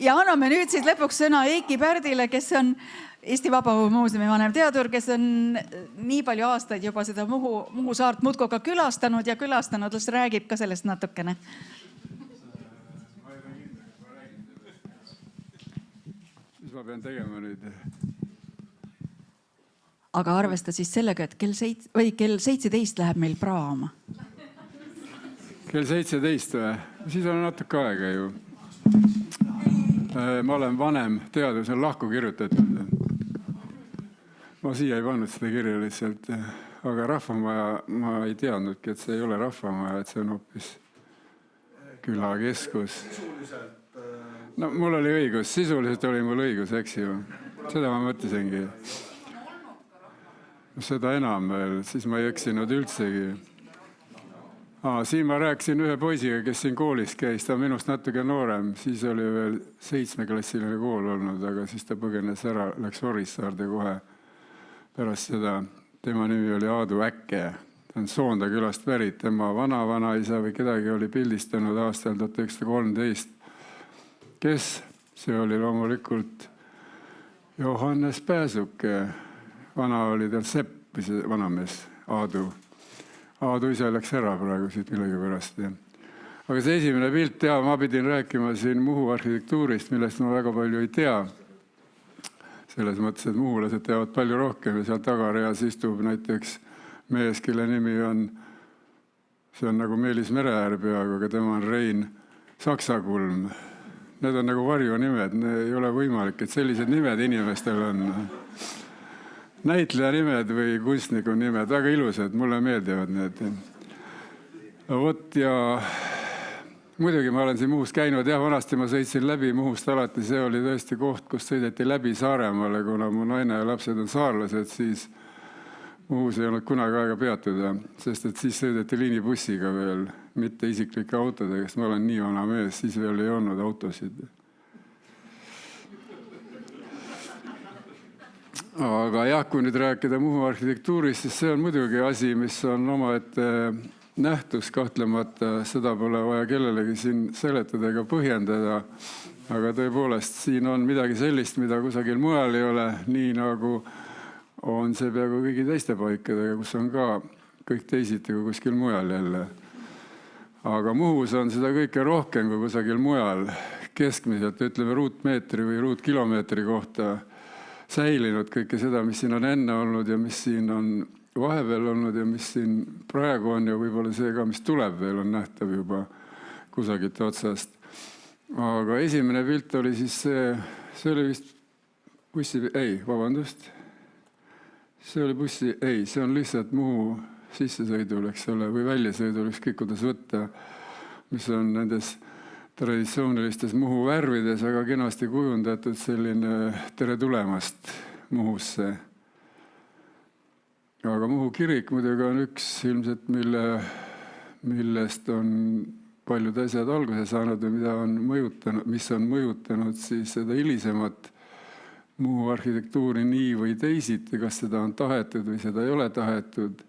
Ja anname nüüd siis lõpuks sõna Eiki Pärdile, kes on Eesti Vabaõhumuuseumi vanemteadur, kes on nii palju aastaid juba seda Muhu saart muudkui ka külastanud ja külastanud, räägib ka sellest natukene. Mis ma pean tegema nüüd? Aga arvesta siis sellega, et kell 17 läheb meil praama. Kell 17 või? Siis on natuke aega ju. Ma olen vanem teadus, on lahku kirjutatud. Ma siia ei pannud seda kirja lihtsalt. Aga rahvamaja, ma ei teadnudki, et see ei ole rahvamaja, et see on hoopis külakeskus. No mul oli õigus, sisuliselt oli mul õigus, eks ju. Seda ma mõtlesingi. Seda enam veel, siis ma ei eksinud üldsegi. Siin ma rääkisin ühe poisiga, kes siin koolis käis, ta on minust natuke noorem, siis oli veel 7-klassiline kool olnud, aga siis ta põgenes ära, läks Orissaarde kohe pärast seda. Tema nimi oli Aadu Äkke, ta on Soonda külast pärit, tema vana-vanaisa või kedagi oli pildistanud aastal 1913. Kes? See oli loomulikult Johannes Pääsuke, vana oli tal Sepp, see vanamees, Aadu. Aadu ise läks ära praegu siit millegi pärast. Aga see esimene pilt, ma pidin rääkima siin Muhu arhitektuurist, millest ma väga palju ei tea. Selles mõttes, et muhulased teavad palju rohkem ja seal tagareas istub näiteks mees, kelle nimi on, see on nagu Meelis Mereäär peaaegu, aga tema on Rein Saksakulm. Need on nagu varjunimed, ei ole võimalik, et sellised nimed inimestel on. Näitleja nimed või kunstniku nimed, väga ilusad, mulle meeldivad need. Vot ja muidugi ma olen siin Muhus käinud, vanasti ma sõitsin läbi Muhust alati, see oli tõesti koht, kus sõideti läbi Saaremaale, kuna mu naine ja lapsed on saarlased, siis Muhus ei olnud kunagi aega peatuda, sest et siis sõideti liinibussiga veel, mitte isiklike autodega, sest ma olen nii vana mees, siis veel ei olnud autosid. Aga jah, kui nüüd rääkida Muhu arhitektuurist, siis see on muidugi asi, mis on omaette nähtus kahtlemata. Seda pole vaja kellelegi siin seletada ega põhjendada. Aga tõepoolest, siin on midagi sellist, mida kusagil mujal ei ole, nii nagu on see peaaegu kõigi teiste paikadega, kus on ka kõik teisiti kui kuskil mujal jälle. Aga Muhus on seda kõike rohkem kui kusagil mujal. Keskmiselt, ütleme ruutmeetri või ruutkilomeetri kohta säilinud kõike seda, mis siin on enne olnud ja mis siin on vahepeal olnud ja mis siin praegu on ja võib-olla see ka, mis tuleb veel, on nähtav juba kusagilt otsast. Aga esimene pilt oli siis see oli vist see oli bussi, see on lihtsalt Muhu sissesõidul, eks ole, või väljasõidul, ükskõik kuidas võtta, mis on nendes traditsioonilistes Muhu värvides väga kenasti kujundatud selline tere tulemast Muhusse. Aga Muhu kirik muidugi on üks ilmselt, millest on paljud asjad alguse saanud ja mis on mõjutanud siis seda hilisemat Muhu arhitektuuri nii või teisiti, kas seda on tahetud või seda ei ole tahetud.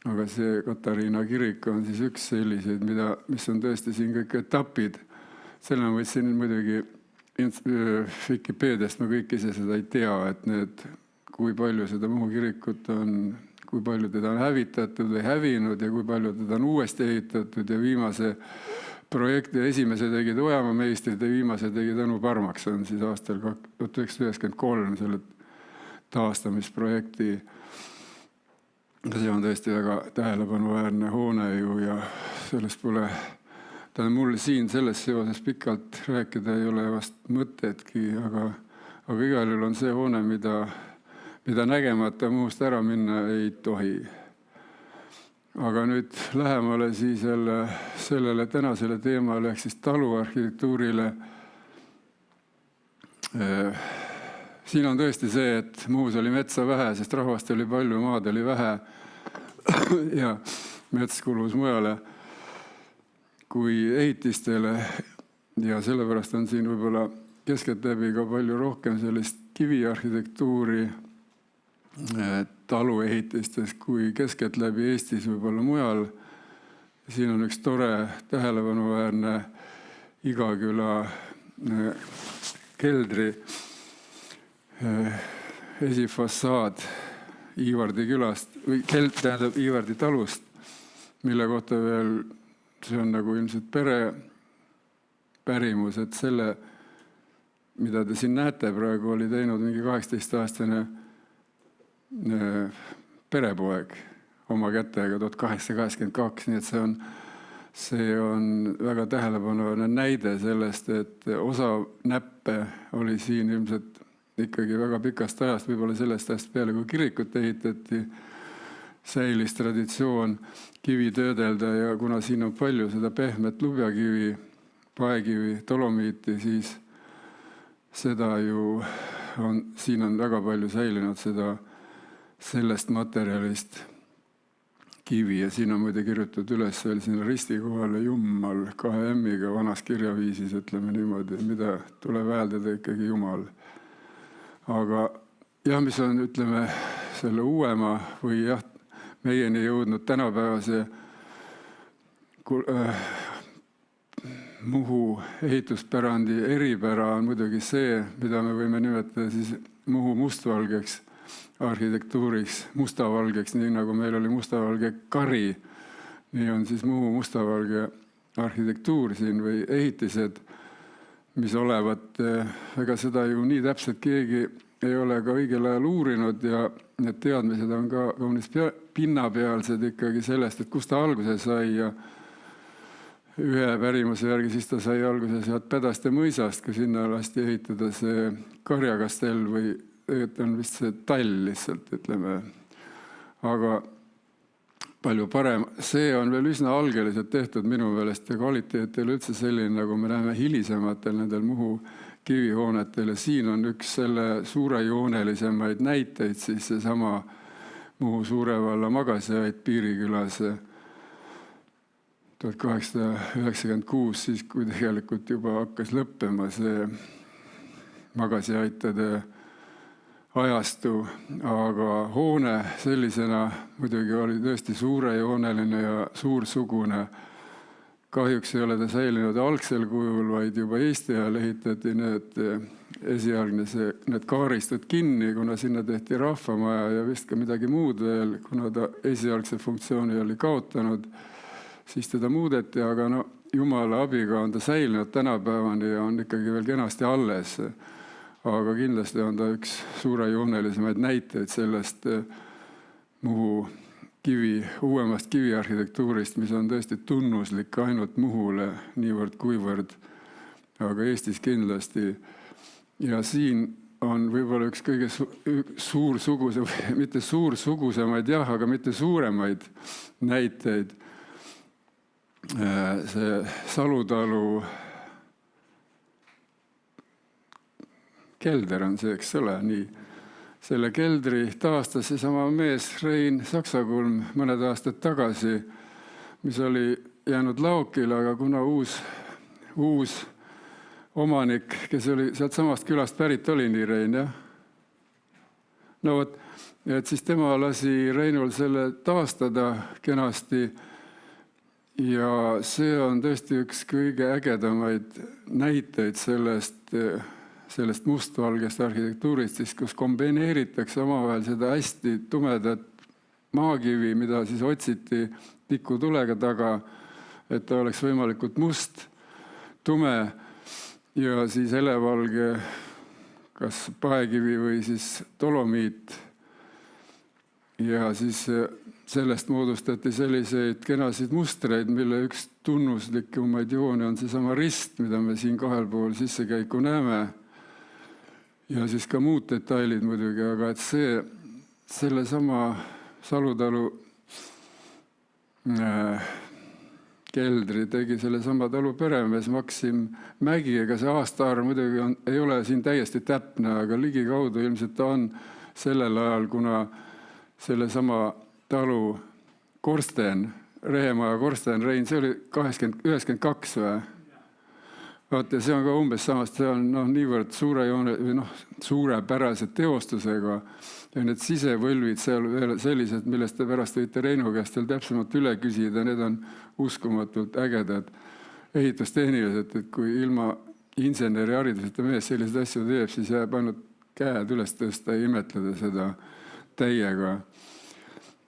Aga see Katariina kirik on siis üks selliseid, mis on tõesti siin kõik etapid. Selle ma võtsin muidugi Wikipeediast, ma kõik ise seda ei tea, et kui palju seda Muhu kirikut on, kui palju teda on hävitatud või hävinud ja kui palju teda on uuesti ehitatud ja viimase projekti esimese tegid Ojamaa meistrid ja viimase tegid Tõnu Parmaks, on siis aastal 1993 selle taastamisprojekti. See on tõesti väga tähelepanuväärne hoone ju ja sellest pole, mul siin selles seoses pikalt rääkida ei ole vast mõtetki, aga igal juhul on see hoone, mida nägemata Muhust ära minna ei tohi. Aga nüüd lähemale siis sellele tänasele teemale ehk siis taluarhitektuurile. Siin on tõesti see, et Muhus oli metsa vähe, sest rahvast oli palju, maad oli vähe ja mets kulus mujale kui ehitistele. Ja sellepärast on siin võib-olla keskeltläbi ka palju rohkem sellist kiviarhitektuuri taluehitistes kui keskeltläbi Eestis võib-olla mujal. Siin on üks tore tähelepanuväärne Igaküla keldri esifassaad Iivardi külast või tähendab Iivardi talust, mille kohta veel, see on nagu ilmselt pärimus, et selle, mida te siin näete praegu, oli teinud mingi 18-aastane perepoeg oma kätega 1882, nii et see on väga tähelepanuväärne näide sellest, et osa näppe oli siin ilmselt ikkagi väga pikast ajast, võib-olla sellest ajast peale, kui kirikut ehitati, säilis traditsioon kivi töödelda ja kuna siin on palju seda pehmet lubjakivi, paekivi, dolomiiti, siis seda ju siin on väga palju säilinud sellest materjalist kivi ja siin on muide kirjutatud üles veel sinna risti kohale Jummal 2 M-iga vanas kirjaviisis, ütleme niimoodi, mida tuleb hääldada ikkagi Jumal. Aga jah, mis on, ütleme, selle uuema või jah, meieni jõudnud tänapäevase Muhu ehituspärandi eripära on muidugi see, mida me võime nimetada siis Muhu mustvalgeks arhitektuuriks, mustavalgeks, nii nagu meil oli mustavalge kari, nii on siis Muhu mustavalge arhitektuur siin või ehitised, mis olevat, ega seda ju nii täpselt keegi ei ole ka õigel ajal uurinud ja need teadmised on ka kaunis pinnapealsed ikkagi sellest, et kust ta alguse sai ja ühe pärimuse järgi siis ta sai alguse sealt Pädaste mõisast, kui sinna lasti ehitada see karjakastell või tegelikult on vist see tall lihtsalt, ütleme. Aga palju parem. See on veel üsna algeliselt tehtud minu meelest ja kvaliteet ei ole üldse selline, nagu me näeme hilisematel nendel Muhu kivihoonetel ja siin on üks selle suurejoonelisemaid näiteid, siis seesama Muhu Suure valla Magasiait Piirikülas 1896, siis kui tegelikult juba hakkas lõppema see magasiaitade ajastu, aga hoone sellisena muidugi oli tõesti suurejooneline ja suursugune. Kahjuks ei ole ta säilinud algsel kujul, vaid juba Eesti ajal ehitati need kaaristud kinni, kuna sinna tehti rahvamaja ja vist ka midagi muud veel, kuna ta esialgse funktsiooni oli kaotanud, siis teda muudeti, aga Jumala abiga on ta säilinud tänapäevani ja on ikkagi veel kenasti alles. Aga kindlasti on ta üks suurejoonelisemaid näiteid sellest Muhu uuemast kiviarhitektuurist, mis on tõesti tunnuslik ainult Muhule niivõrd kuivõrd, aga Eestis kindlasti. Ja siin on võib-olla üks kõige mitte suursugusemaid, jah, aga mitte suuremaid näiteid. See Salutalu kelder on see, eks ole, nii. Selle keldri taastas seesama mees Rein Saksakulm mõned aastad tagasi, mis oli jäänud laokile, aga kuna uus omanik, kes oli sealt samast külast pärit, oli nii Rein, jah? No vot, et siis tema lasi Reinul selle taastada kenasti ja see on tõesti üks kõige ägedamaid näiteid sellest mustvalgest arhitektuurist, siis kus kombineeritakse omavahel seda hästi tumedat maakivi, mida siis otsiti tikutulega taga, et ta oleks võimalikult must, tume ja siis helevalge kas paekivi või siis dolomiit. Ja siis sellest moodustati selliseid kenasid mustreid, mille üks tunnuslikumaid joone on seesama rist, mida me siin kahel pool sissekäiku näeme. Ja siis ka muud detailid muidugi, aga et sellesama Salutalu keldri tegi sellesama talu peremees Maksim Mägi, ega see aastaarv muidugi ei ole siin täiesti täpne, aga ligikaudu ilmselt ta on sellel ajal, kuna sellesama talu korsten, Rehemaja korsten, Rein, see oli 92 või? Ja see on ka umbes samast, see on niivõrd suurepärase teostusega ja need sisevõlvid seal veel sellised, millest te pärast võite Reinu käest veel täpsemalt üle küsida, need on uskumatult ägedad ehitustehniliselt, et kui ilma insenerihariduseta mees selliseid asju teeb, siis jääb ainult käed üles tõsta ja imetleda seda täiega.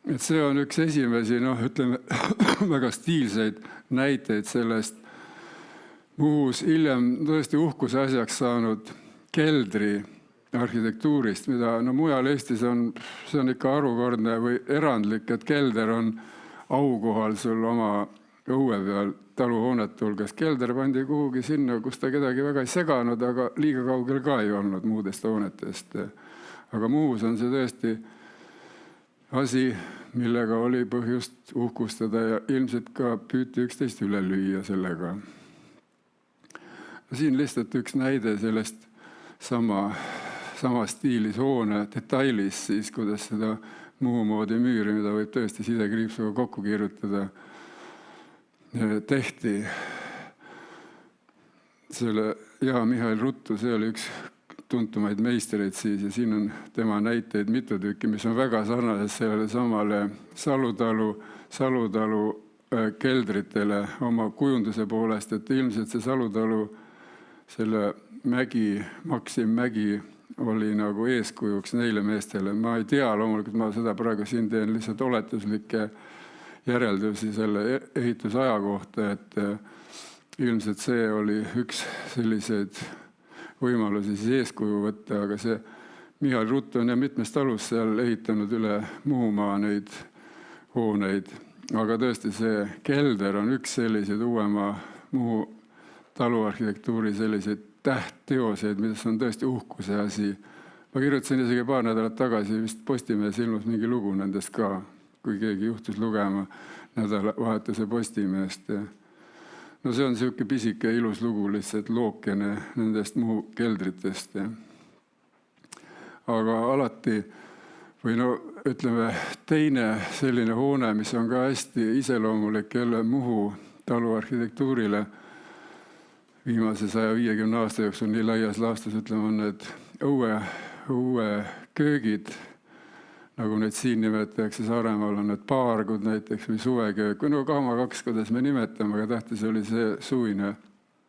Et see on üks esimesi, ütleme, väga stiilseid näiteid sellest Muhus hiljem tõesti uhkuse asjaks saanud keldri arhitektuurist, mida mujal Eestis see on ikka harukordne või erandlik, et kelder on aukohal sul oma õue peal taluhoonete hulgas. Kelder pandi kuhugi sinna, kus ta kedagi väga ei seganud, aga liiga kaugel ka ei olnud muudest hoonetest. Aga Muhus on see tõesti asi, millega oli põhjust uhkustada ja ilmselt ka püüti üksteist üle lüüa sellega. Siin lihtsalt üks näide sellest sama stiilis hoone detailis, siis kuidas seda Muhu moodi müüri, mida võib tõesti sidekriipsuga kokku kirjutada, tehti. Mihhail Ruttu, see oli üks tuntumaid meistreid siis ja siin on tema näiteid mitu tükki, mis on väga sarnased sellele samale Salutalu keldritele oma kujunduse poolest, et ilmselt see Salutalu, selle Maksim Mägi oli nagu eeskujuks neile meestele. Ma ei tea, loomulikult ma seda praegu siin teen lihtsalt oletuslikke järeldusi selle ehitusaja kohta, et ilmselt see oli üks selliseid võimalusi siis eeskuju võtta, aga see Mihhail Ruttu on ja mitmes talus seal ehitanud üle Muhumaa neid hooneid. Aga tõesti see kelder on üks selliseid uuema Muhu taluarhitektuuri selliseid tähtteoseid, mis on tõesti uhkuse asi. Ma kirjutasin isegi paar nädalat tagasi, vist Postimehes ilmus mingi lugu nendest ka, kui keegi juhtus lugema nädalavahetuse Postimehest. See on siuke pisike ilus lugu, lihtsalt lookene nendest Muhu keldritest. Aga alati, või ütleme, teine selline hoone, mis on ka hästi iseloomulik jälle Muhu taluarhitektuurile, viimase 150 aasta jooksul nii laias laastus, ütleme, on need õue köögid, nagu neid siin nimetatakse Saaremaal, on need paargud näiteks või suveköök, või Kaama 2, kuidas me nimetame, aga tähtis oli see suvine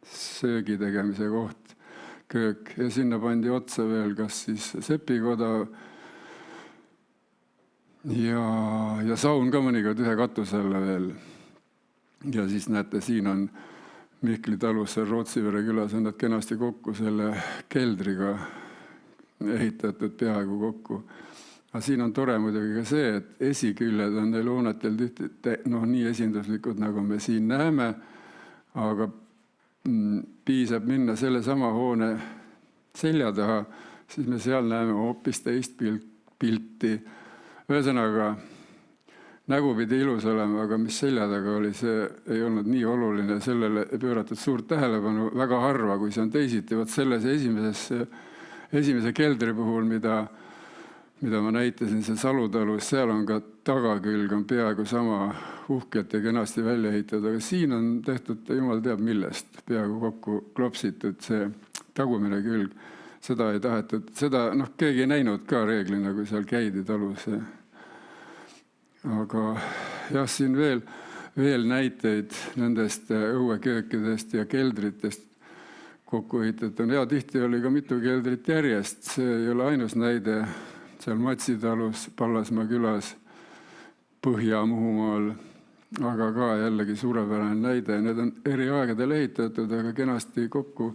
söögi tegemise koht, köök. Ja sinna pandi otsa veel kas siis sepikoda ja saun ka mõnikord ühe katuse alla veel. Ja siis näete, siin on Mihkli talus Rootsivere külas on nad kenasti kokku selle keldriga ehitatud peaaegu kokku. Aga siin on tore muidugi ka see, et esiküljed on neil hoonetel nii esinduslikud, nagu me siin näeme, aga piisab minna selle sama hoone selja taha, siis me seal näeme hoopis teist pilti. Ühesõnaga, nägu pidi ilus olema, aga mis selja taga oli, see ei olnud nii oluline, sellele pööratud suurt tähelepanu väga harva, kui see on teisiti. Võt selles esimese keldri puhul, mida ma näitasin seal Salutalus, seal on ka tagakülg on peaaegu sama uhkelt ja kenasti välja ehitatud, aga siin on tehtud jumal teab millest, peaaegu kokku klopsitud see tagumine külg. Seda ei tahetud, seda keegi ei näinud ka reeglina, kui seal käidi talus. Aga jah, siin veel näiteid nendest õueköökidest ja keldritest kokku ehitatud. Ja tihti oli ka mitu keldrit järjest. See ei ole ainus näide seal Matsi talus, Pallasmaa külas, Põhja-Muhumaal, aga ka jällegi suurepärane näide. Need on eri aegadel ehitatud, aga kenasti kokku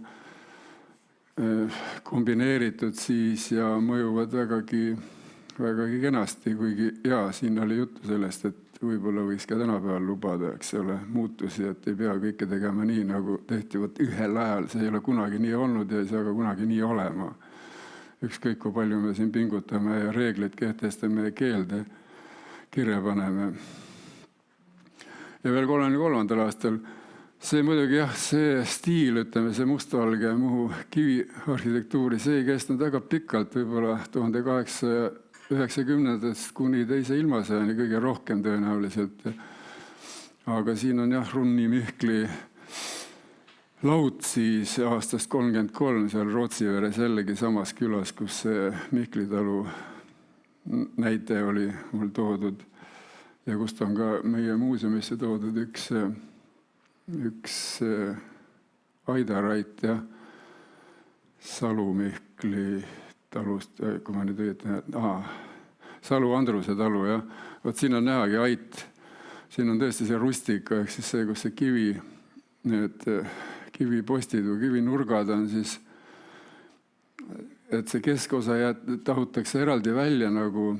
kombineeritud siis ja mõjuvad vägagi kenasti, kuigi siin oli juttu sellest, et võib-olla võiks ka tänapäeval lubada, eks ole, muutusi, et ei pea kõike tegema nii, nagu tehti ühel ajal. See ei ole kunagi nii olnud ja ei saa ka kunagi nii olema. Ükskõik, kui palju me siin pingutame ja reegleid kehtestame ja keelde kirja paneme. Ja veel 33. aastal see muidugi see stiil, ütleme, see mustvalge Muhu kiviarhitektuuri, see ei kestnud väga pikalt, võib-olla 1890-ndast kuni teise ilmasõjani kõige rohkem tõenäoliselt. Aga siin on Runni Mihkli laud siis aastast 33 seal Rootsiveres jällegi samas külas, kus see Mihkli talu näite oli mul toodud ja kust on ka meie muuseumisse toodud üks Aidarait Salu-Mihkli talust, kui ma nüüd õieti Salu Andruse talu, jah. Vot siin on nähagi ait. Siin on tõesti see rustika, ehk siis see, kus see kivi, need kivipostid või kivinurgad on siis, et see keskosa tahutakse eraldi välja nagu,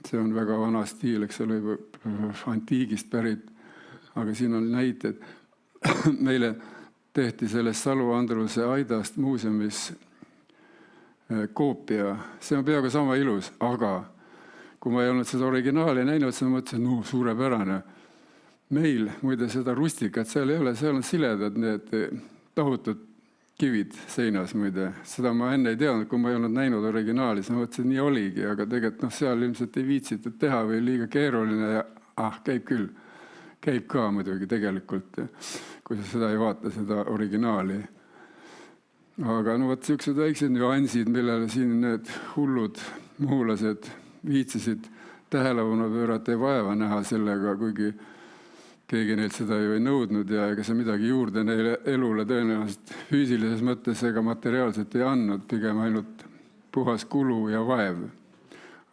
see on väga vana stiil, eks ole, juba antiigist pärit, aga siin on näited. Meile tehti sellest Salu Andruse aidast muuseumis koopia, see on peaaegu sama ilus, aga kui ma ei olnud seda originaali näinud, siis ma mõtlesin, no suurepärane. Meil muide seda rustikat seal ei ole, seal on siledad need tahutud kivid seinas muide. Seda ma enne ei teadnud, kui ma ei olnud näinud originaali, siis ma mõtlesin, nii oligi, aga tegelikult seal ilmselt ei viitsitud teha või liiga keeruline ja käib küll. Käib ka muidugi tegelikult, kui sa seda ei vaata, seda originaali. Aga no vot siuksed väiksed nüansid, millele siin need hullud muhulased viitsisid tähelepanu pöörata ja vaeva näha sellega, kuigi keegi neilt seda ju ei nõudnud ja ega see midagi juurde neile elule tõenäoliselt füüsilises mõttes ega materiaalselt ei andnud, pigem ainult puhas kulu ja vaev.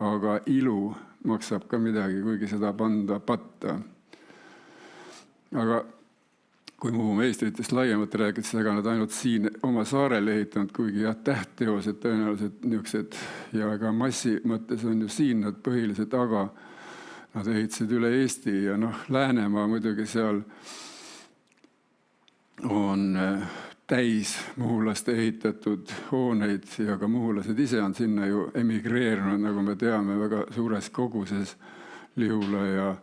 Aga ilu maksab ka midagi, kuigi seda panda patta. Aga kui Muhu meistritest laiemalt rääkida, siis ega nad ainult siin oma saarel ehitanud, kuigi tähtteosed tõenäoliselt niisugused ja ega massi mõttes on ju siin nad põhilised, aga nad ehitasid üle Eesti ja Läänemaa muidugi seal on täis muhulaste ehitatud hooneid ja ka muhulased ise on sinna ju emigreerunud, nagu me teame, väga suures koguses Lihula ja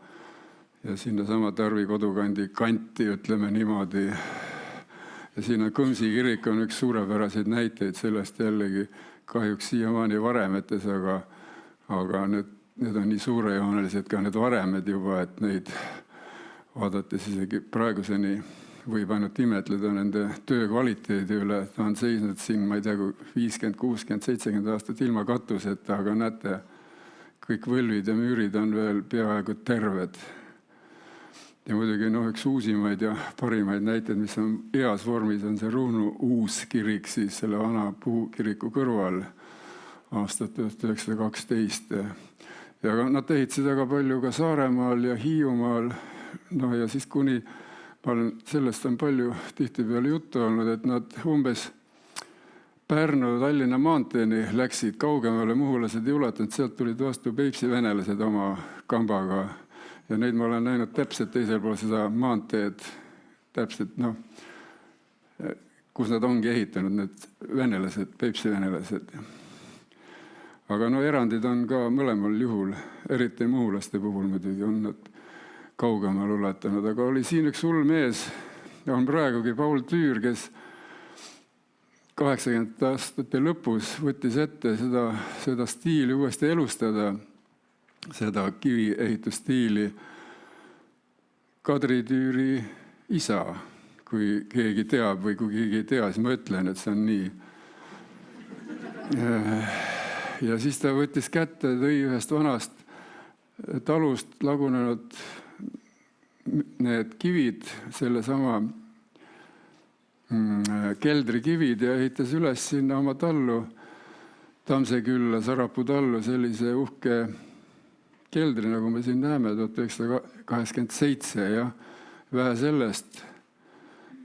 sinna sama Tarvi kodukandi kanti, ütleme niimoodi. Ja siin on Kõmsi kirik on üks suurepäraseid näiteid sellest jällegi kahjuks siiamaani varemetes, aga need on nii suurejoonelised ka need varemed juba, et neid vaadates isegi praeguseni võib ainult imetleda nende töö kvaliteedi üle. Ta on seisnud siin, ma ei tea, 50, 60, 70 aastat ilma katuseta, aga näete, kõik võlvid ja müürid on veel peaaegu terved. Ja muidugi üks uusimaid ja parimaid näiteid, mis on heas vormis, on see Ruhnu uus kirik siis selle vana puukiriku kõrval aastat 1912. Ja nad ehitasid väga palju ka Saaremaal ja Hiiumaal. Ja siis kuni, sellest on palju tihtipeale juttu olnud, et nad umbes Pärnu-Tallinna maanteeni läksid kaugemale, muhulased ei ulatanud, sealt tulid vastu Peipsi venelased oma kambaga. Ja neid ma olen näinud täpselt teisel pool seda maanteed, täpselt kus nad ongi ehitanud, need venelased, Peipsi venelased. Aga erandid on ka mõlemal juhul, eriti muhulaste puhul muidugi on nad kaugemal ulatanud. Aga oli siin üks hull mees, on praegugi Paul Tüür, kes 80 aastate lõpus võttis ette seda stiili uuesti elustada, seda kiviehitusstiili. Kadri Tüüri isa, kui keegi teab või kui keegi ei tea, siis ma ütlen, et see on nii. Ja siis ta võttis kätte, tõi ühest vanast talust lagunenud need kivid, selle sama keldrikivid ja ehitas üles sinna oma tallu, Tammsekülla, Sarapuu tallu, sellise uhke keldri, nagu me siin näeme, 1987 ja vähe sellest.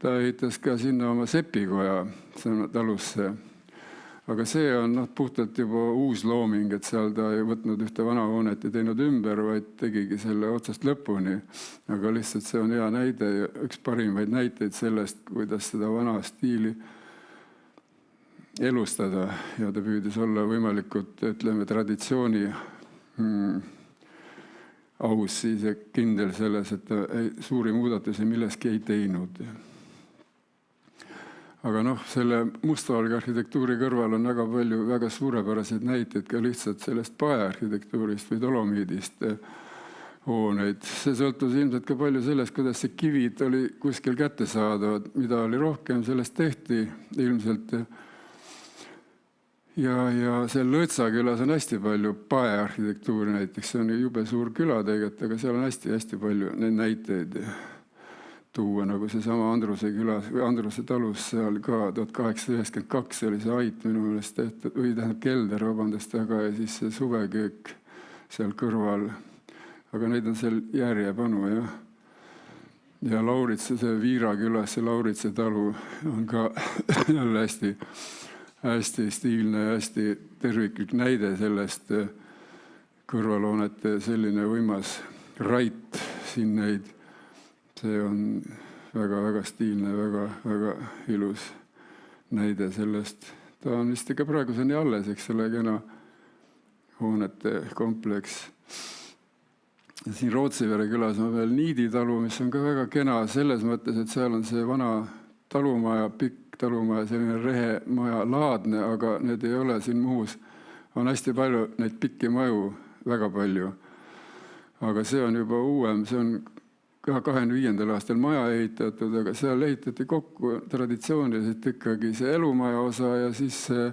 Ta ehitas ka sinna oma sepikoja talusse. Aga see on puhtalt juba uus looming, et seal ta ei võtnud ühte vana hoonet ja teinud ümber, vaid tegigi selle otsast lõpuni. Aga lihtsalt see on hea näide ja üks parimaid näiteid sellest, kuidas seda vana stiili elustada ja ta püüdis olla võimalikult, ütleme, traditsiooni aus siis ja kindel selles, et ta suuri muudatusi milleski ei teinud. Aga selle mustvalge arhitektuuri kõrval on väga palju väga suurepäraseid näiteid ka lihtsalt sellest paearhitektuurist või dolomiidist hooneid. See sõltus ilmselt ka palju sellest, kuidas see kivid oli kuskil kättesaadavad, mida oli rohkem, sellest tehti ilmselt. Ja seal Lõõtsakülas on hästi palju paearhitektuuri näiteks, see on jube suur küla tegelikult, aga seal on hästi palju neid näiteid. tuua, nagu seesama Andruse külas või Andruse talus seal ka 1892 oli see ait minu meelest tehtud, või tähendab kelder, vabandust, aga ja siis see suveköök seal kõrval. Aga neid on seal järjepanu, jah. Ja Lauritse, see Viira külas, see Lauritse talu on ka jälle hästi stiilne ja hästi terviklik näide sellest kõrvalhoonete selline võimas rait siin neid. See on väga-väga stiilne, väga-väga ilus näide sellest. Ta on vist ikka praeguseni alles, eks ole, kena hoonete kompleks. Ja siin Rootsivere külas on veel Niidi talu, mis on ka väga kena selles mõttes, et seal on see vana talumaja, pikk talumaja, selline rehemaja laadne, aga need ei ole siin Muhus. On hästi palju neid pikki maju, väga palju. Aga see on juba uuem, see on ka 25. aastal maja ehitatud, aga seal ehitati kokku traditsiooniliselt ikkagi see elumaja osa ja siis see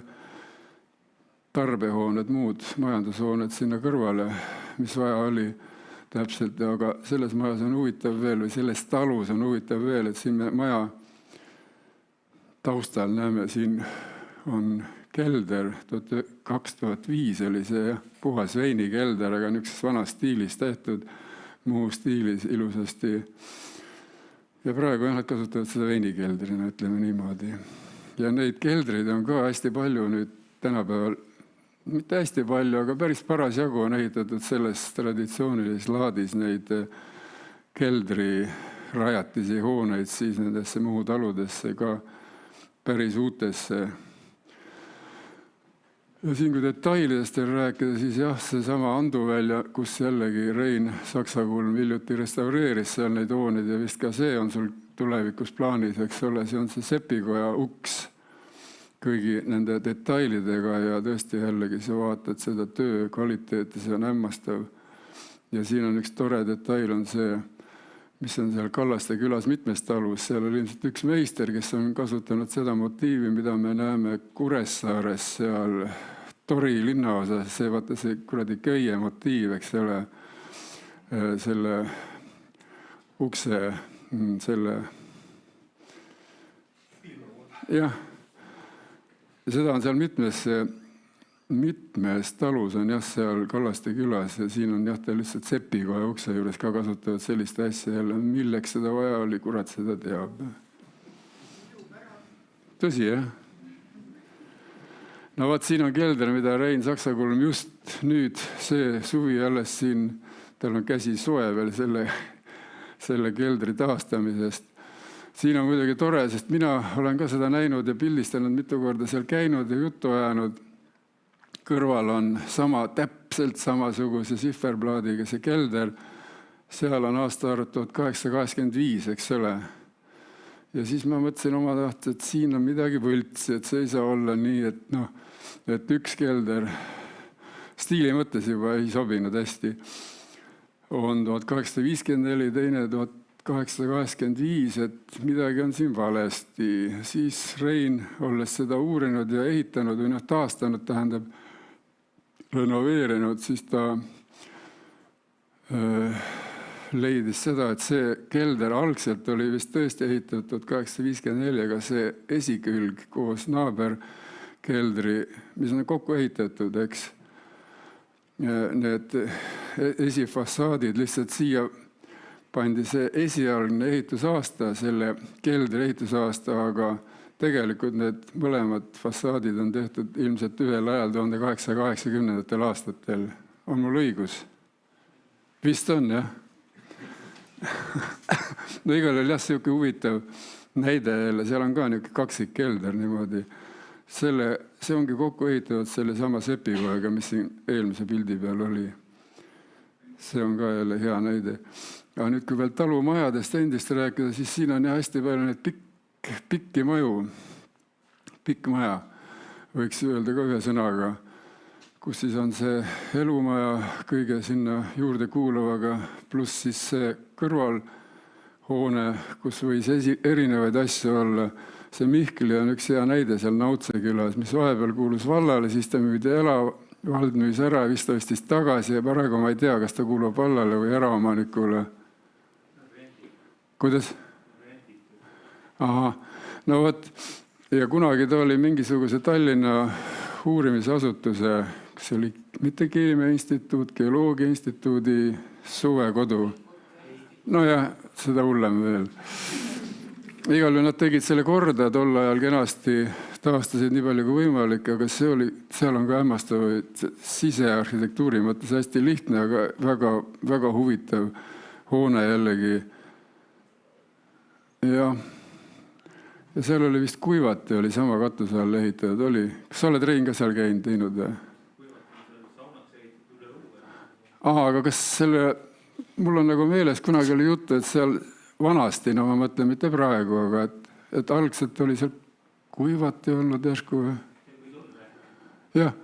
tarbehooned, muud majandushooned sinna kõrvale, mis vaja oli täpselt. Aga selles majas on huvitav veel, või selles talus on huvitav veel, et siin maja taustal näeme, siin on kelder, 2005 oli see puhas veinikelder, aga niisuguses vanas stiilis tehtud, Muhu stiilis ilusasti. Ja praegu nad kasutavad seda veinikeldrina, ütleme niimoodi. Ja neid keldreid on ka hästi palju nüüd tänapäeval, mitte hästi palju, aga päris parasjagu on ehitatud selles traditsioonilises laadis neid keldri rajatisi hooneid siis nendesse Muhu taludesse ka päris uutesse. Ja siin kui detailidest rääkida, siis jah, seesama Anduvälja, kus jällegi Rein Saksakulm hiljuti restaureeris seal neid hooneid ja vist ka see on sul tulevikus plaanis, eks ole, see on see sepikoja uks kõigi nende detailidega ja tõesti jällegi sa vaatad seda töö kvaliteeti, see on hämmastav. Ja siin on üks tore detail on see, mis on seal Kallaste külas mitmes talus. Seal oli ilmselt üks meister, kes on kasutanud seda motiivi, mida me näeme Kuressaares seal Tori linnaosas. See vaata see kuradi köie motiiv, eks ole, selle ukse, selle... Jah. Ja seda on seal mitmes talus on jah seal Kallaste külas ja siin on jah ta lihtsalt sepikoja ukse juures ka kasutavad sellist asja jälle. Milleks seda vaja oli, kurat seda teab. Tõsi, jah? No vaat siin on kelder, mida Rein Saksakulm just nüüd see suvi alles siin, tal on käsi soe veel selle keldri taastamisest. Siin on muidugi tore, sest mina olen ka seda näinud ja pildistanud mitu korda seal käinud ja juttu ajanud. Kõrval on täpselt samasuguse sihverplaadiga see kelder. Seal on aastaarv 1885, eks ole. Ja siis ma mõtlesin oma tahti, et siin on midagi võltsi, et see ei saa olla nii, et üks kelder stiili mõttes juba ei sobinud hästi. On 1854, teine 1885, et midagi on siin valesti. Siis Rein, olles seda uurinud ja ehitanud või taastanud, tähendab renoveerinud, siis ta leidis seda, et see kelder algselt oli vist tõesti ehitatud 1854, aga see esikülg koos naaberkeldri, mis on kokku ehitatud, eks. Need esifassaadid lihtsalt siia pandi see esialgne ehitusaasta, selle keldri ehitusaasta, aga tegelikult need mõlemad fassaadid on tehtud ilmselt ühel ajal 1880. aastatel. On mul õigus? Vist on, jah? No igal oli jah siuke huvitav näide jälle, seal on ka niuke kaksikkelder niimoodi. See ongi kokku ehitatud selle sama sepikojaga, mis siin eelmise pildi peal oli. See on ka jälle hea näide. Aga nüüd kui veel talumajadest endist rääkida, siis siin on jah hästi palju need pikki maju, pikk maja, võiks öelda ka ühe sõnaga, kus siis on see elumaja kõige sinna juurde kuuluvaga, pluss siis see kõrvalhoone, kus võis erinevaid asju olla. See Mihkli on üks hea näide seal Nautse külas, mis vahepeal kuulus vallale, siis ta müüdi vald müüs ära ja vist ostis tagasi ja praegu ma ei tea, kas ta kuulub vallale või eraomanikule. Kuidas? ahah, no vot, ja kunagi ta oli mingisuguse Tallinna uurimisasutuse, kas oli mitte Keemia Instituut, Geoloogia Instituudi suvekodu. No ja seda hullem veel. Igal juhul nad tegid selle korda tol ajal kenasti, taastasid nii palju kui võimalik, aga seal on ka hämmastavaid sisearhitektuuri mõttes hästi lihtne, aga väga, väga huvitav hoone jällegi. Ja seal oli vist Kuivati, oli sama katuse all ehitatud, oli. Kas sa oled, Rein, ka seal käinud teinud? Aga kas mul on nagu meeles, kunagi oli juttu, et seal vanasti, no ma mõtlen, mitte praegu, aga et algselt oli seal Kuivati olnud järsku. Jah.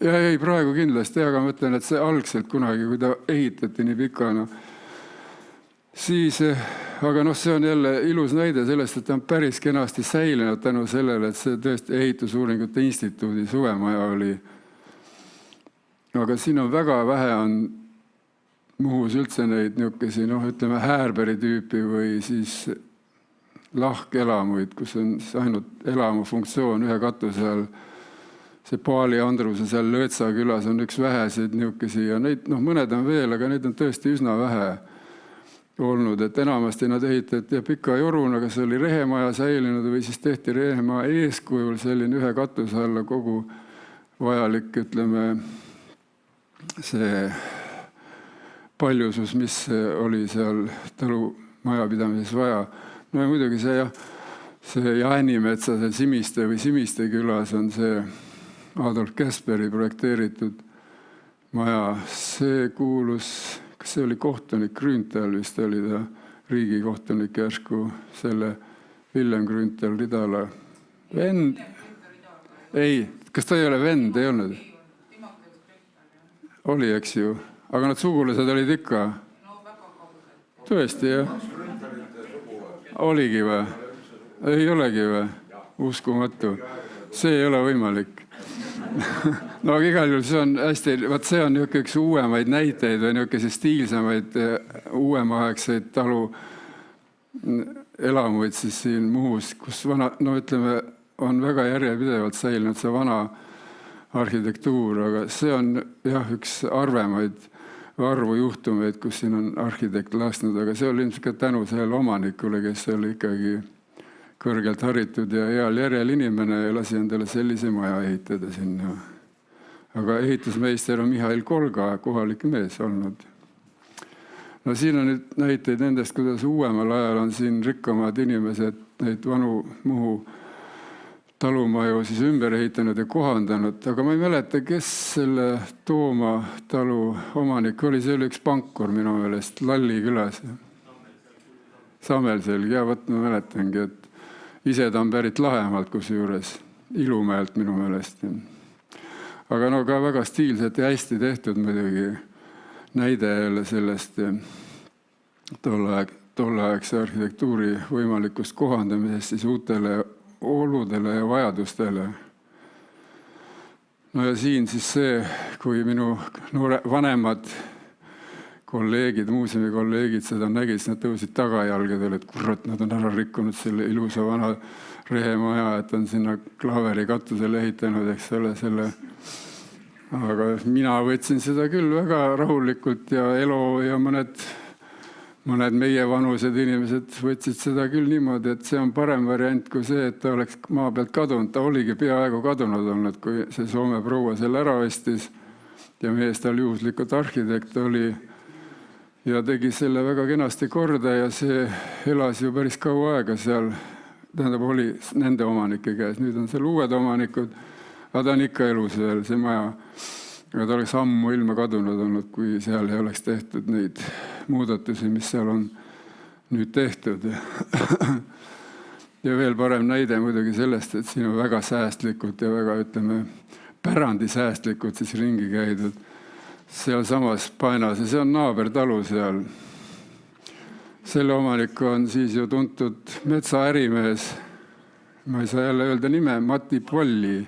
Ja ei, praegu kindlasti, aga mõtlen, et see algselt kunagi, kui ta ehitati nii pikana, siis, aga see on jälle ilus näide sellest, et ta on päris kenasti säilinud tänu sellele, et see tõesti Ehitusuuringute Instituudi suvemaja oli. Aga siin on väga vähe on Muhus üldse neid niukesi, ütleme Häärberi tüüpi või siis lahkelamuid, kus on ainult elamu funktsioon ühe katuse all. See Paali Andruse seal Lõõtsa külas on üks väheseid niukesi ja neid, mõned on veel, aga neid on tõesti üsna vähe olnud, et enamasti nad ehitati ja pika joruna, kas oli rehemaja säilinud või siis tehti rehemaja eeskujul selline ühe katuse alla kogu vajalik, ütleme, see paljusus, mis oli seal talumajapidamises vaja. No ja muidugi see Jaanimetsa, see Simiste või Simiste külas on see Adolf Käsperi projekteeritud maja. See kuulus, kas see oli kohtunik Grünthal, vist oli ta riigikohtunik järsku, selle Villem Grünthal Ridala vend. Ei, kas ta ei ole vend, ei olnud? Oli, eks ju. Aga nad sugulased olid ikka? Tõesti, jah? Oligi või? Ei olegi või? Uskumatu. See ei ole võimalik. No aga igal juhul see on hästi, see on üks uuemaid näiteid või niisuguse stiilsamaid uuemaaegseid talu elamuid siis siin Muhus, kus ütleme, on väga järjepidevalt säilinud see vana arhitektuur, aga see on üks arvu juhtumeid, kus siin on arhitekt lasknud, aga see oli ilmselt ka tänu sellele omanikule, kes oli ikkagi kõrgelt haritud ja heal järjel inimene ja lasi endale sellise maja ehitada sinna. Aga ehitusmeister on Mihhail Kolga, kohalik mees olnud. No siin on nüüd näiteid nendest, kuidas uuemal ajal on siin rikkamad inimesed neid vanu Muhu talumaju siis ümber ehitanud ja kohandanud. Aga ma ei mäleta, kes selle Tooma talu omanik oli. See oli üks pankur minu meelest Lalli külas. Samelselg, ja võt ma mäletangi, et ise ta on pärit Lahemaalt kusjuures, Ilumäelt minu meelest. Aga ka väga stiilselt ja hästi tehtud muidugi näide jälle sellest tolleaegse arhitektuuri võimalikust kohandamisest siis uutele oludele ja vajadustele. No ja siin siis see, kui minu vanemad kolleegid, muuseumi kolleegid seda nägid, siis nad tõusid tagajalgadele, et kurat, nad on ära rikkunud selle ilusa vana rehemaja, et on sinna klaveri katusele ehitanud, eks ole, selle. Aga mina võtsin seda küll väga rahulikult ja Elo ja mõned meie vanused inimesed võtsid seda küll niimoodi, et see on parem variant kui see, et ta oleks maa pealt kadunud. Ta oligi peaaegu kadunud olnud, kui see Soome proua selle ära vestis ja mees tal juhuslikult arhitekt oli ja tegi selle väga kenasti korda ja see elas ju päris kaua aega seal, tähendab oli nende omanike käes, nüüd on seal uued omanikud, aga ta on ikka elus veel, see maja. Aga ta oleks ammu ilma kadunud olnud, kui seal ei oleks tehtud neid muudatusi, mis seal on nüüd tehtud. Ja veel parem näide muidugi sellest, et siin on väga säästlikud ja väga, ütleme, pärandisäästlikud siis ringi käidud. Seal samas Paenas ja see on naabertalu seal. Selle omanik on siis ju tuntud metsaärimees, ma ei saa jälle öelda nime, Mati Polli.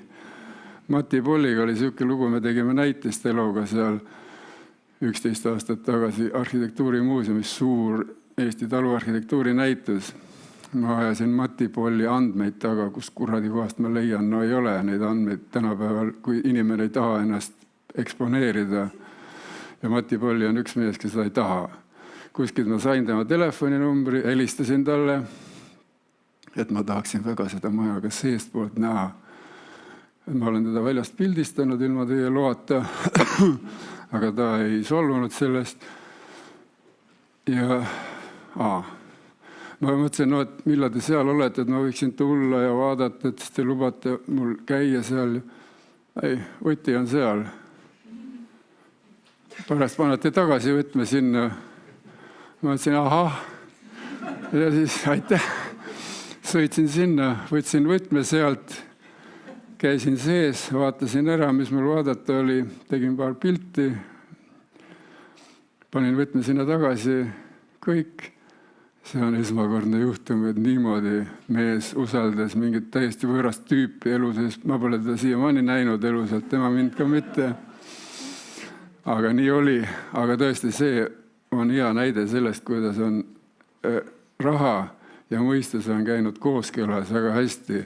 Mati Polliga oli siuke lugu, me tegime näitist Eloga seal 11 aastat tagasi arhitektuurimuuseumis suur Eesti taluarhitektuuri näitus. Ma ajasin Mati Polli andmeid taga, kus kuradi kohast ma leian. No ei ole neid andmeid tänapäeval, kui inimene ei taha ennast eksponeerida. Ja Mati Polli on üks mees, kes seda ei taha. Kuskilt ma sain tema telefoninumbri, helistasin talle, et ma tahaksin väga seda maja ka seestpoolt näha. Ma olen teda väljast pildistanud ilma teie loata, aga ta ei solvunud sellest. Ja ma mõtlesin, no, et millal te seal olete, et ma võiksin tulla ja vaadata, et siis te lubate mul käia seal. Ei, Oti on seal. Pärast panete tagasi võtme sinna. Ma mõtlesin, ahah. Ja siis aitäh. Sõitsin sinna, võtsin võtme sealt, käisin sees, vaatasin ära, mis mul vaadata oli, tegin paar pilti, panin võtme sinna tagasi, kõik. See on esmakordne juhtum, et niimoodi mees usaldas mingit täiesti võõrast tüüpi elu sees. Ma pole teda siiamaani näinud elusalt, tema mind ka mitte. Aga nii oli. Aga tõesti, see on hea näide sellest, kuidas on raha ja mõistus on käinud kooskõlas väga hästi.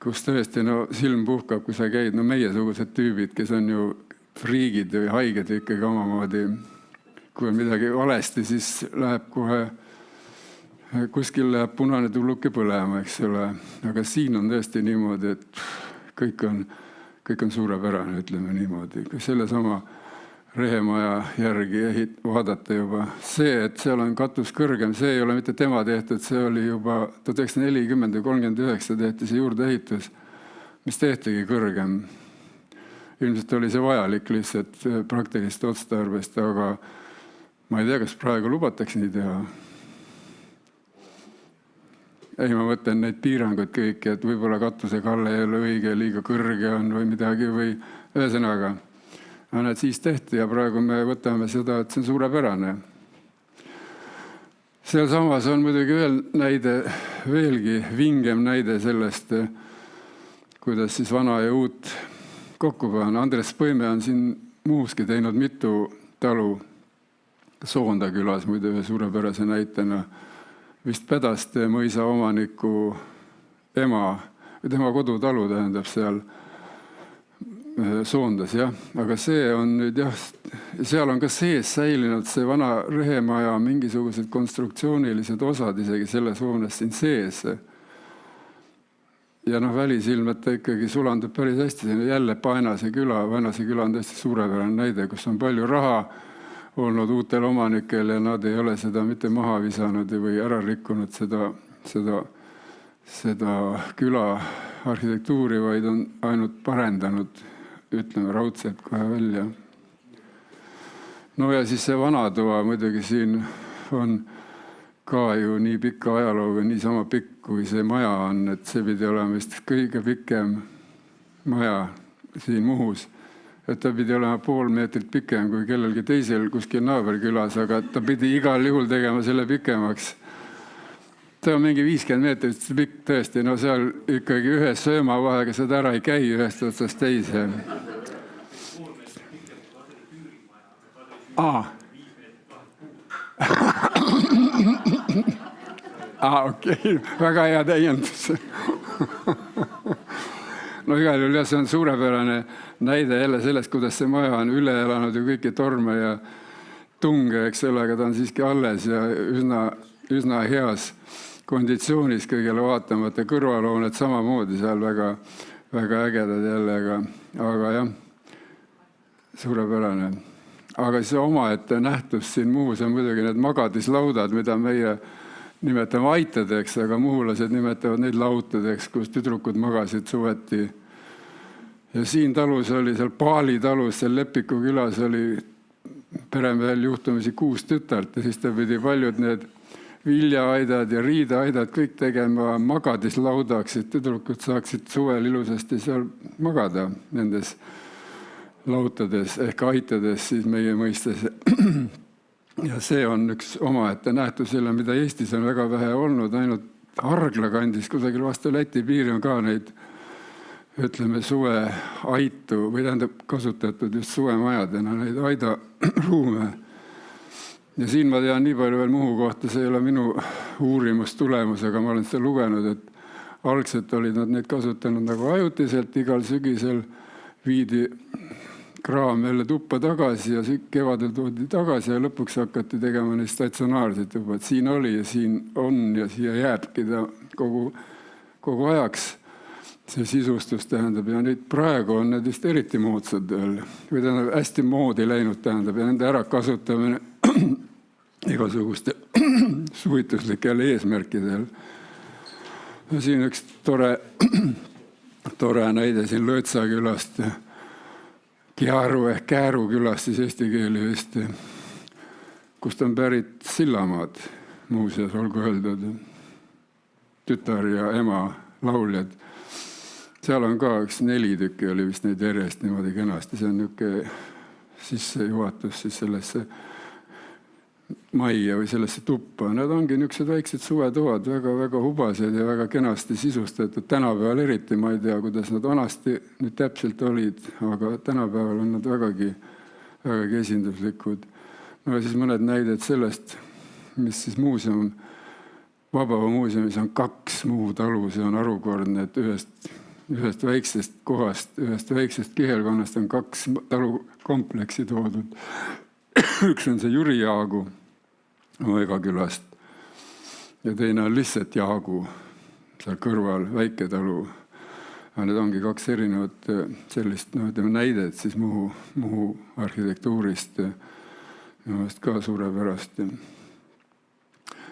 Kus tõesti silm puhkab, kui sa käid, meiesugused tüübid, kes on ju friigid või haiged ikkagi omamoodi. Kui on midagi valesti, siis läheb kohe, kuskil läheb punane tulluke põlema, eks ole. Aga siin on tõesti niimoodi, et kõik on suurepärane, ütleme niimoodi. Kui selle sama Rehemaja järgi vaadata juba. See, et seal on katus kõrgem, see ei ole mitte tema tehtud, see oli juba 1940 ja 39 tehti see juurdeehitus, mis tehtigi kõrgem. Ilmselt oli see vajalik lihtsalt praktilist otstarbest, aga ma ei tea, kas praegu lubatakse nii teha. Ei, ma mõtlen neid piiranguid kõiki, et võib-olla katuse kalle ei ole õige, liiga kõrge on või midagi või ühesõnaga. Aga siis tehti ja praegu me võtame seda, et see on suurepärane. Seal samas on muidugi näide, veelgi vingem näide sellest, kuidas siis vana ja uut kokku panna. Andres Põime on siin muuski teinud mitu talu. Soonda külas muidu ühe suurepärase näitena. Vist Pädaste mõisa omaniku ema, tema kodutalu tähendab seal Soondas, jah. Aga see on nüüd, jah, seal on ka sees säilinud see vana Rehemaja mingisugused konstruktsioonilised osad isegi selles hoones siin sees. Ja välisilmet ta ikkagi sulandub päris hästi. Jälle Paenase küla. Paenase küla on tõesti suurepärane näide, kus on palju raha olnud uutel omanikel ja nad ei ole seda mitte maha visanud või ära rikkunud seda küla arhitektuuri, vaid on ainult parendanud, ütleme raudselt kohe välja. No ja siis see vanatoa muidugi siin on ka ju nii pika ajalooga, nii sama pikk kui see maja on, et see pidi olema vist kõige pikem maja siin Muhus. Et ta pidi olema 0,5 meetrit pikem kui kellelgi teisel kuskil naaberkülas, aga ta pidi igal juhul tegema selle pikemaks. Ta on mingi 50 meetrit pikk tõesti, seal ikkagi ühe sööma vahega seda ära ei käi ühest otsast teise. Okei, väga hea täiendus. Igal juhul jah, see on suurepärane näide jälle sellest, kuidas see maja on üle elanud ju kõiki torme ja tunge, eks ole, aga ta on siiski alles ja üsna heas konditsioonis kõigele vaatamata. Kõrvalhooned samamoodi seal väga, väga ägedad jälle, aga jah, suurepärane. Aga see omaette nähtus siin Muhus on muidugi need magadislaudad, mida meie nimetame aitadeks, aga muhulased nimetavad neid lautadeks, kus tüdrukud magasid suveti. Ja siin talus oli, seal Paali talus, seal Lepiku külas oli peremehel juhtumisi 6 tütart ja siis ta pidi paljud need viljaaidad ja riidaaidad kõik tegema magadislaudaks, et tüdrukud saaksid suvel ilusasti seal magada nendes lautades ehk aitades siis meie mõistes. Ja see on üks omaette nähtus selle, mida Eestis on väga vähe olnud, ainult Hargla kandis, kusagil vastu Läti piiri on ka neid, ütleme, suveaitu või tähendab kasutatud just suvemajadena neid aidaruume. Ja siin ma tean nii palju veel Muhu kohta, see ei ole minu uurimustulemus, aga ma olen seda lugenud, et algselt olid nad neid kasutanud nagu ajutiselt, igal sügisel viidi kraam jälle tuppa tagasi ja kevadel toodi tagasi ja lõpuks hakati tegema neist statsionaarseid juba, et siin oli ja siin on ja siia jääbki ta kogu ajaks. See sisustus tähendab ja nüüd praegu on need vist eriti moodsad veel, või tähendab hästi moodi läinud tähendab ja nende ära kasutamine igasuguste suvituslikel eesmärkidel. Ja siin üks tore näide siin Lõõtsa külast, Kiaru ehk Kääru külast siis eesti keeli vist, kust on pärit Sillamaad muuseas, olgu öeldud, tütar ja ema lauljad. Seal on ka üks 4 tükki oli vist neid järjest niimoodi kenasti. See on niisugune sissejuhatus siis sellesse majja või sellesse tuppa. Nad ongi niisugused väiksed suvetoad, väga hubased ja väga kenasti sisustatud. Tänapäeval eriti, ma ei tea, kuidas nad vanasti nüüd täpselt olid, aga tänapäeval on nad vägagi esinduslikud. No ja siis mõned näided sellest, mis siis muuseum, Vabava muuseumis on 2 Muhu talu, see on harukordne, et ühest väiksest kohast, ühest väiksest kihelkonnast on 2 talukompleksi toodud. Üks on see Jüri Jaagu Oega külast ja teine on lihtsalt Jaagu seal kõrval, väike talu. Ja need ongi 2 erinevat sellist näidet siis Muhu arhitektuurist ja ka suurepärast.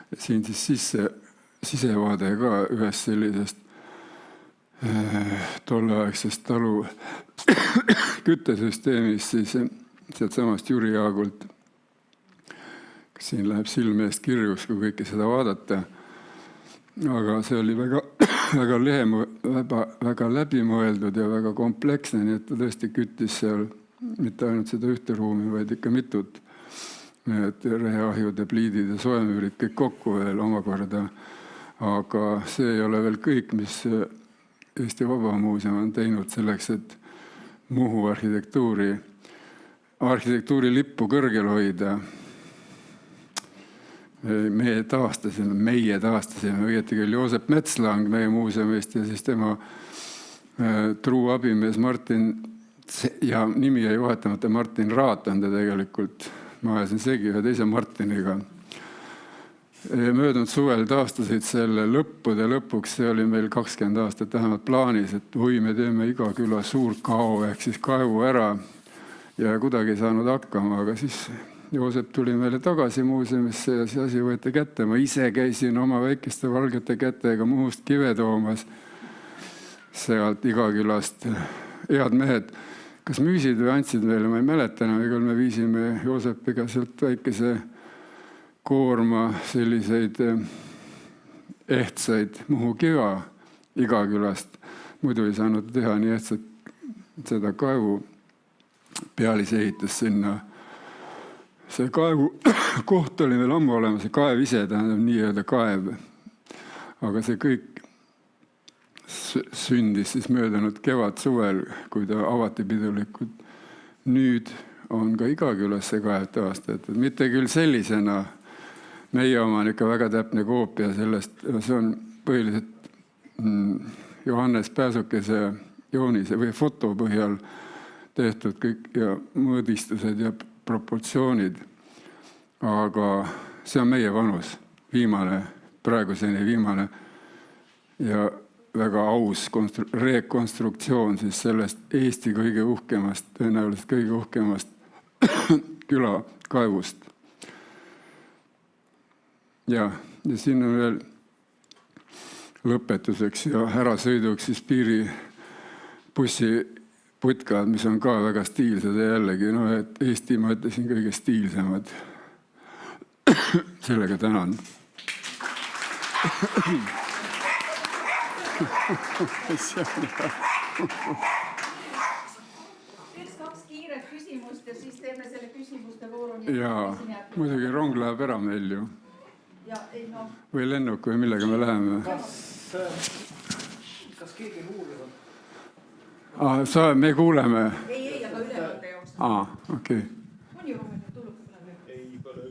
Ja siin siis sisevaade ka ühest sellisest tolleaegsest talu küttesüsteemist siis sealt samast Jüri Jaagult. Siin läheb silme eest kirjus, kui kõike seda vaadata. Aga see oli väga läbimõeldud ja väga kompleksne, nii et ta tõesti küttis seal mitte ainult seda ühte ruumi, vaid ikka mitut. Need reheahjud ja pliidid ja soemüürid kõik kokku veel omakorda. Aga see ei ole veel kõik, mis Eesti Vabamuuseum on teinud selleks, et Muhu arhitektuuri lippu kõrgel hoida. Meie taastasime, õieti küll Joosep Metslang meie muuseumist ja siis tema truu abimees Martin ja nimi jäi vahetamata Martin Raat on ta tegelikult. Ma ajasin segi ühe teise Martiniga. Möödunud suvel taastasid selle lõpuks, see oli meil 20 aastat vähemalt plaanis, et me teeme iga küla suur kao ehk siis kaevu ära ja kuidagi ei saanud hakkama, aga siis Joosep tuli meile tagasi muuseumisse ja see asi võeti kätte. Ma ise käisin oma väikeste valgete kätega Muhust kive toomas sealt Igakülast. Head mehed, kas müüsid või andsid meile, ma ei mäleta enam, ega me viisime Joosepiga sealt väikese koorma selliseid ehtsaid Muhu kiva Igakülast. Muidu ei saanud teha nii ehtsat seda kaevu pealis ehitas sinna. See kaevu koht oli veel ammu olemas, see kaev ise tähendab nii-öelda kaev. Aga see kõik sündis siis möödunud kevad-suvel, kui ta avati pidulikult. Nüüd on ka Igakülas see kaev taastatud. Mitte küll sellisena, meie oma on ikka väga täpne koopia sellest, see on põhiliselt Johannes Pääsukese joonise või foto põhjal tehtud kõik ja mõõdistused ja proportsioonid. Aga see on meie vanus, praeguseni viimane ja väga aus rekonstruktsioon siis sellest Eesti kõige uhkemast, tõenäoliselt kõige uhkemast külakaevust. Ja siin on veel lõpetuseks ja ärasõiduks siis piiribussi putkad, mis on ka väga stiilsed ja jällegi, et Eesti, ma ütlesin, kõige stiilsemad. Sellega tänan. Üks 2 kiiret küsimust ja siis teeme selle küsimuste vooru. Jaa, muidugi rong läheb ära meil ju. Või lennuk või millega me läheme. Kas keegi luulis on? Me kuuleme. Ei, aga ülevõtte jaoks. Okei. On ju ruumid, tulnud ka läbi? Ei, pole.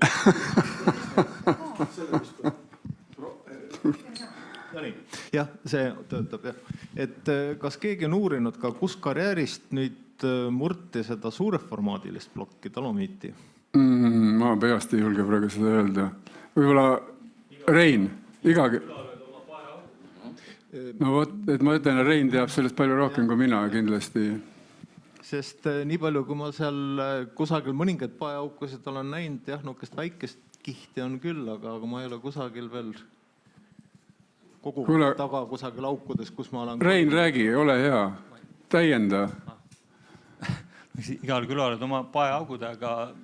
jah, see töötab jah. Et kas keegi on uurinud ka, kus karjäärist nüüd murti seda suureformaadilist plokki Dolomiiti? Ma peast ei julge praegu seda öelda. Võib-olla Rein, igagi. No vot, et ma ütlen, Rein teab sellest palju rohkem kui mina kindlasti. Sest nii palju, kui ma seal kusagil mõningaid paeaukusid olen näinud, jah, nukest väikest kihti on küll, aga ma ei ole kusagil veel kogu taga kusagil aukudes, kus ma olen. Rein, räägi, ole hea, täienda. Igal külal on oma paeaugud, aga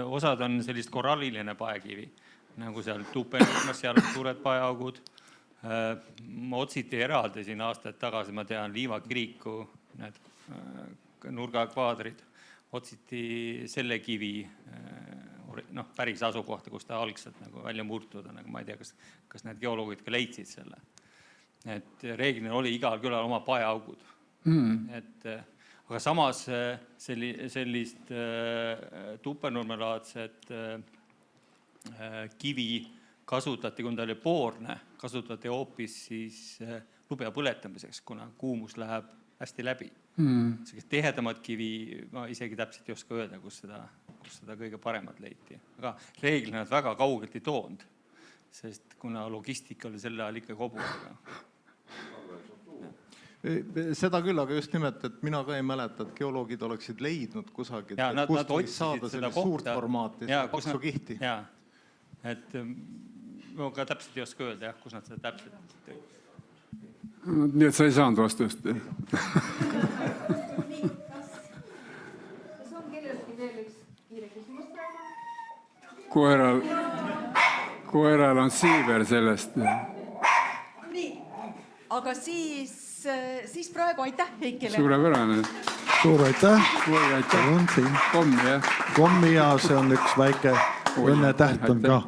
osad on sellist koralliline paekivi, nagu seal Tuupenurmas, seal on suured paeaugud. Ma otsiti eraldasin aastaid tagasi, ma tean, Liivakiriku, need nurgakvaadrid, otsiti selle kivi päris asukohta, kus ta algselt nagu välja murtud on, aga ma ei tea, kas need geoloogid ka leidsid selle. Et reeglina oli igal külal oma paeaugud. Aga samas sellist tupernurmelaadset kivi kasutati, kui ta oli poorne, kasutati hoopis siis lubja põletamiseks, kuna kuumus läheb hästi läbi. Tihedamad kivi, ma isegi täpselt ei oska öelda, kus seda kõige paremat leiti. Aga reeglina nad väga kaugelt ei toonud, sest kuna logistika oli selle ajal ikka kobuga. Seda küll, aga just nimelt, et mina ka ei mäleta, et geoloogid oleksid leidnud kusagil, kust võiks saada selle suurt formaati, paksu kihti. Jaa, et ma ka täpselt ei oska öelda, kus nad seda täpselt tõid. Nii et sa ei saanud vastust. Kas on kellelgi veel üks kiire küsimus praegu? Koeral on siiver sellest. Nii, aga siis praegu aitäh Heikile. Suurepärane. Suur aitäh. Kommi, jah. Kommi ja see on üks väike õnnetäht on ka.